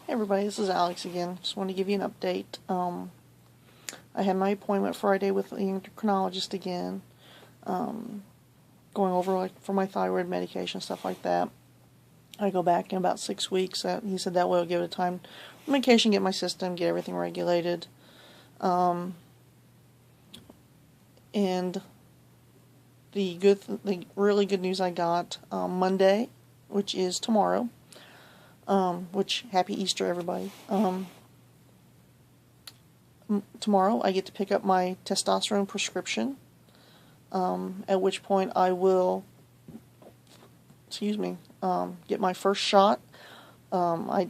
Hey everybody, this is Alex again. Just want to give you an update. I had my appointment Friday with the endocrinologist again, going over for my thyroid medication, stuff like that. I go back in about 6 weeks. He said that way I'll give it time for medication, get my system, get everything regulated. And the really good news I got Monday, which is tomorrow. Which, happy Easter, everybody. Tomorrow I get to pick up my testosterone prescription, at which point I will, get my first shot. I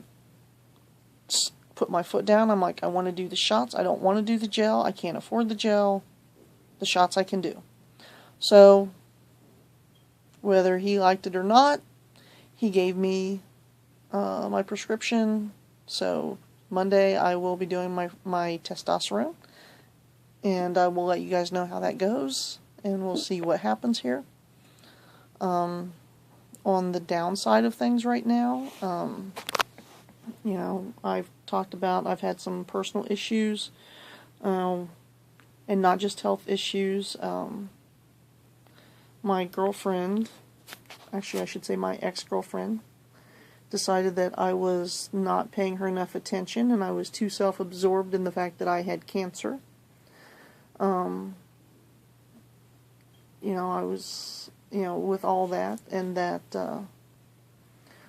put my foot down. I'm like, I want to do the shots. I don't want to do the gel. I can't afford the gel. The shots I can do. So, whether he liked it or not, he gave me my prescription. So Monday I will be doing my testosterone, and I will let you guys know how that goes, and we'll see what happens here. On the downside of things right now, I've talked about I've had some personal issues, and not just health issues. My girlfriend, actually I should say my ex-girlfriend, decided that I was not paying her enough attention, and I was too self-absorbed in the fact that I had cancer. I was, with all that, and that,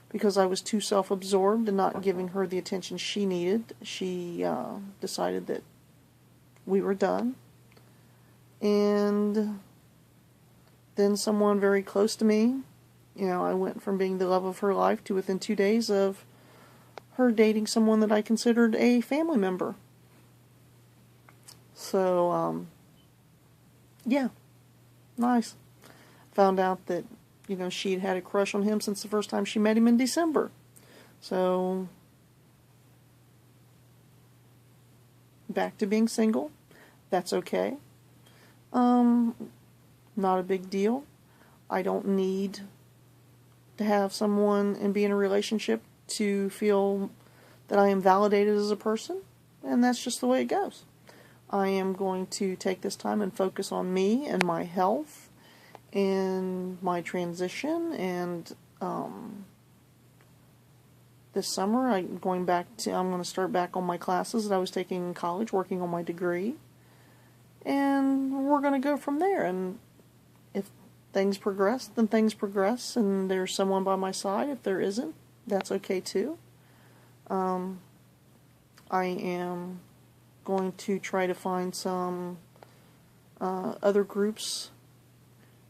because I was too self-absorbed and not giving her the attention she needed, she decided that we were done. And then someone very close to me, I went from being the love of her life to within 2 days of her dating someone that I considered a family member. So, yeah, nice. Found out that, she'd had a crush on him since the first time she met him in December. So, back to being single. That's okay. Not a big deal. I don't need to have someone and be in a relationship to feel that I am validated as a person, and that's just the way it goes. I am going to take this time and focus on me and my health and my transition, and this summer I'm going to start back on my classes that I was taking in college, working on my degree, and we're going to go from there. And if things progress, then things progress, and there's someone by my side. If there isn't, that's okay too. I am going to try to find some other groups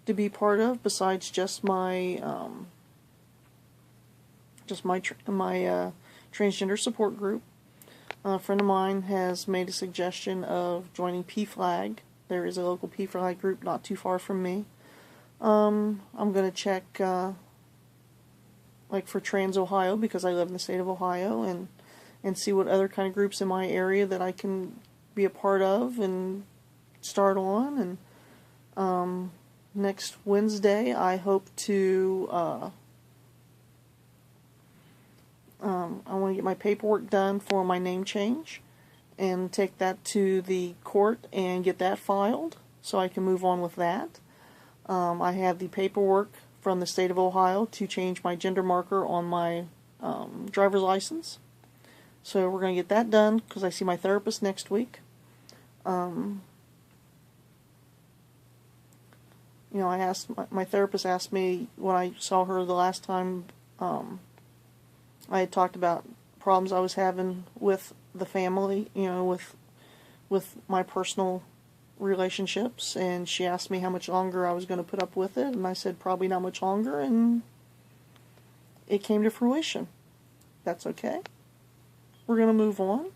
to be part of besides just my transgender support group. A friend of mine has made a suggestion of joining PFLAG. There is a local PFLAG group not too far from me. I'm going to check, for Trans Ohio, because I live in the state of Ohio, and see what other kind of groups in my area that I can be a part of and start on. And next Wednesday, I hope to, I want to get my paperwork done for my name change and take that to the court and get that filed so I can move on with that. I have the paperwork from the state of Ohio to change my gender marker on my driver's license. So we're going to get that done because I see my therapist next week. My therapist asked me when I saw her the last time, I had talked about problems I was having with the family, with my personal relationships, and she asked me how much longer I was going to put up with it, and I said probably not much longer, and it came to fruition. That's okay. We're going to move on.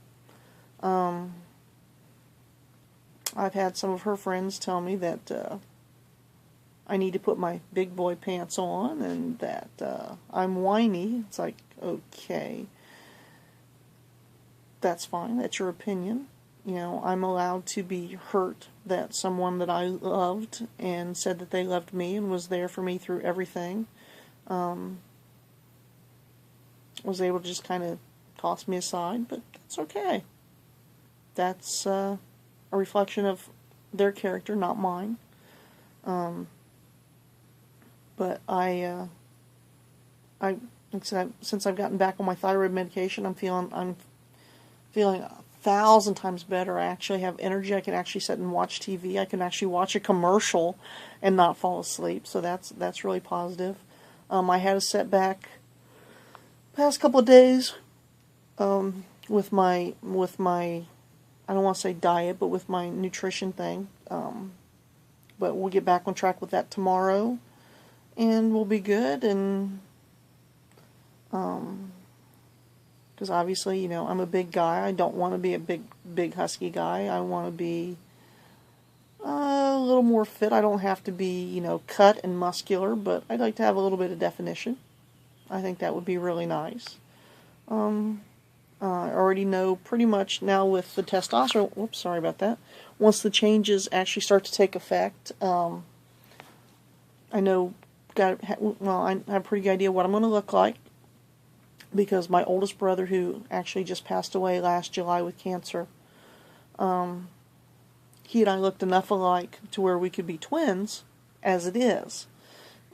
I've had some of her friends tell me that I need to put my big boy pants on, and that I'm whiny. It's like, okay, that's fine. That's your opinion. I'm allowed to be hurt that someone that I loved and said that they loved me and was there for me through everything, was able to just kind of toss me aside, but that's okay. That's a reflection of their character, not mine. But like I said, since I've gotten back on my thyroid medication, I'm feeling 1,000 times better. I actually have energy. I can actually sit and watch TV. I can actually watch a commercial and not fall asleep. So that's really positive. I had a setback past couple of days with my I don't want to say diet, but with my nutrition thing. But we'll get back on track with that tomorrow, and we'll be good. And because obviously, I'm a big guy. I don't want to be a big husky guy. I want to be a little more fit. I don't have to be, cut and muscular, but I'd like to have a little bit of definition. I think that would be really nice. I already know pretty much now with the testosterone. Whoops, sorry about that. Once the changes actually start to take effect, I know. I have a pretty good idea what I'm going to look like, because my oldest brother, who actually just passed away last July with cancer, he and I looked enough alike to where we could be twins, as it is.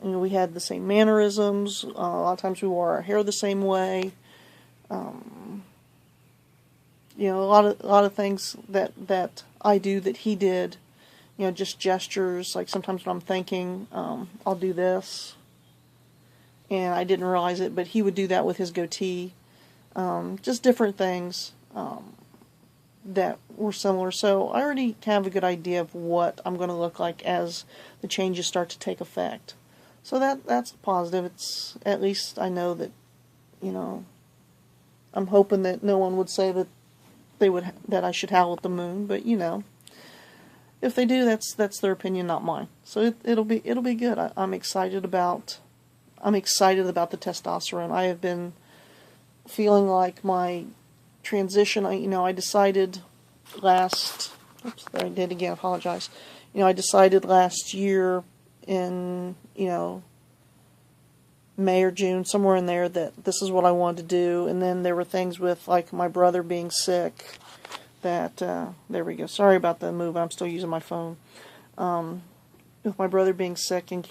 We had the same mannerisms. A lot of times we wore our hair the same way. A lot of things that I do that he did. Just gestures. Like sometimes when I'm thinking, I'll do this, and I didn't realize it, but he would do that with his goatee. Just different things that were similar. So I already have a good idea of what I'm going to look like as the changes start to take effect. So that's positive. It's, at least I know that, I'm hoping that no one would say that that I should howl at the moon, but if they do, that's their opinion, not mine. So it'll be good. I'm excited about the testosterone. I have been feeling like my transition. I decided last. Oops, there I did again. Apologize. I decided last year in May or June, somewhere in there, that this is what I wanted to do. And then there were things with, like, my brother being sick that, there we go. Sorry about the move. I'm still using my phone. With my brother being sick and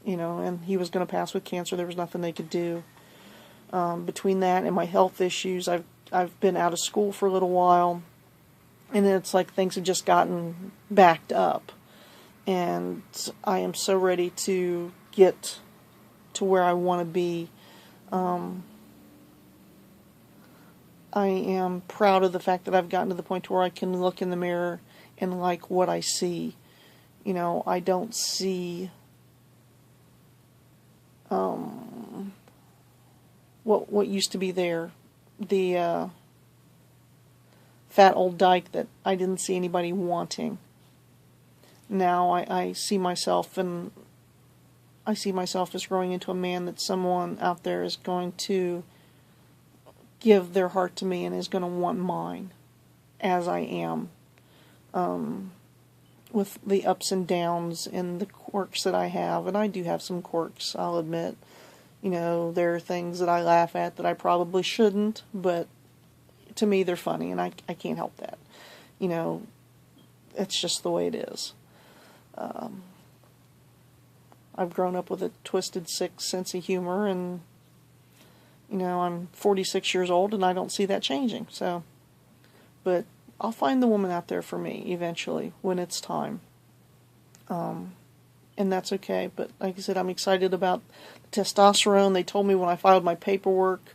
and he was going to pass with cancer, there was nothing they could do. Between that and my health issues, I've been out of school for a little while, and it's like things have just gotten backed up. And I am so ready to get to where I want to be. I am proud of the fact that I've gotten to the point where I can look in the mirror and like what I see. I don't see what used to be there. The fat old dyke that I didn't see anybody wanting. Now I see myself, and I see myself as growing into a man that someone out there is going to give their heart to me and is going to want mine as I am, with the ups and downs and the quirks that I have. And I do have some quirks, I'll admit. There are things that I laugh at that I probably shouldn't, but to me they're funny, and I can't help that. It's just the way it is. I've grown up with a twisted, sick sense of humor, and I'm 46 years old, and I don't see that changing. So, but I'll find the woman out there for me eventually when it's time. And that's okay. But like I said, I'm excited about the testosterone. They told me when I filed my paperwork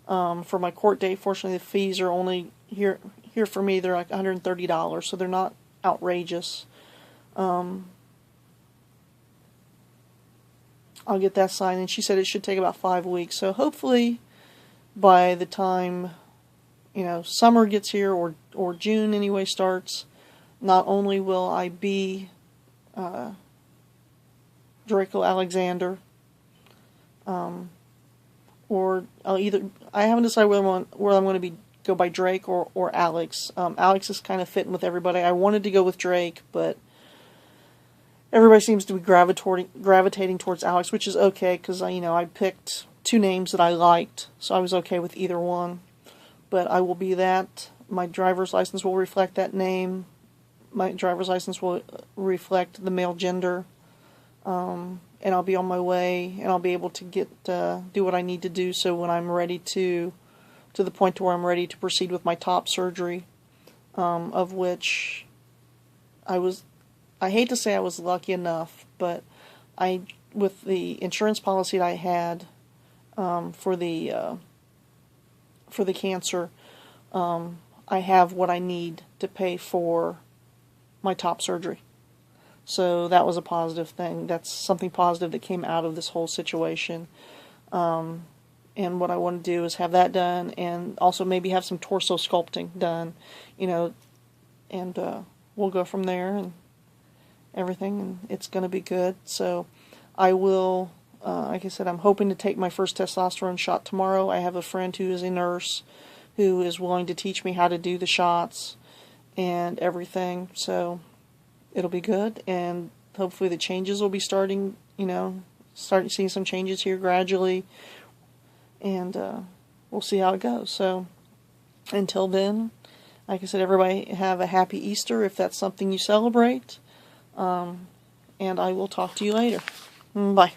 for my court date. Fortunately, the fees are only here for me. They're like $130, so they're not outrageous. I'll get that signed, and she said it should take about 5 weeks. So hopefully, by the time summer gets here, or June anyway starts, not only will I be Draco Alexander, or I haven't decided whether I'm going to go by Drake or Alex. Alex is kind of fitting with everybody. I wanted to go with Drake, but everybody seems to be gravitating towards Alex, which is okay, because I picked two names that I liked, so I was okay with either one. But I will be that. My driver's license will reflect that name. My driver's license will reflect the male gender. And I'll be on my way, and I'll be able to do what I need to do. So when I'm ready to the point to where I'm ready to proceed with my top surgery, of which I hate to say I was lucky enough, but with the insurance policy that I had for the cancer, I have what I need to pay for my top surgery. So that was a positive thing. That's something positive that came out of this whole situation. And what I want to do is have that done, and also maybe have some torso sculpting done, and we'll go from there and everything, and it's going to be good. So I will, like I said, I'm hoping to take my first testosterone shot tomorrow. I have a friend who is a nurse who is willing to teach me how to do the shots and everything, so it'll be good, and hopefully the changes will be starting seeing some changes here gradually, and we'll see how it goes. So until then, like I said, everybody have a happy Easter if that's something you celebrate, and I will talk to you later. Bye.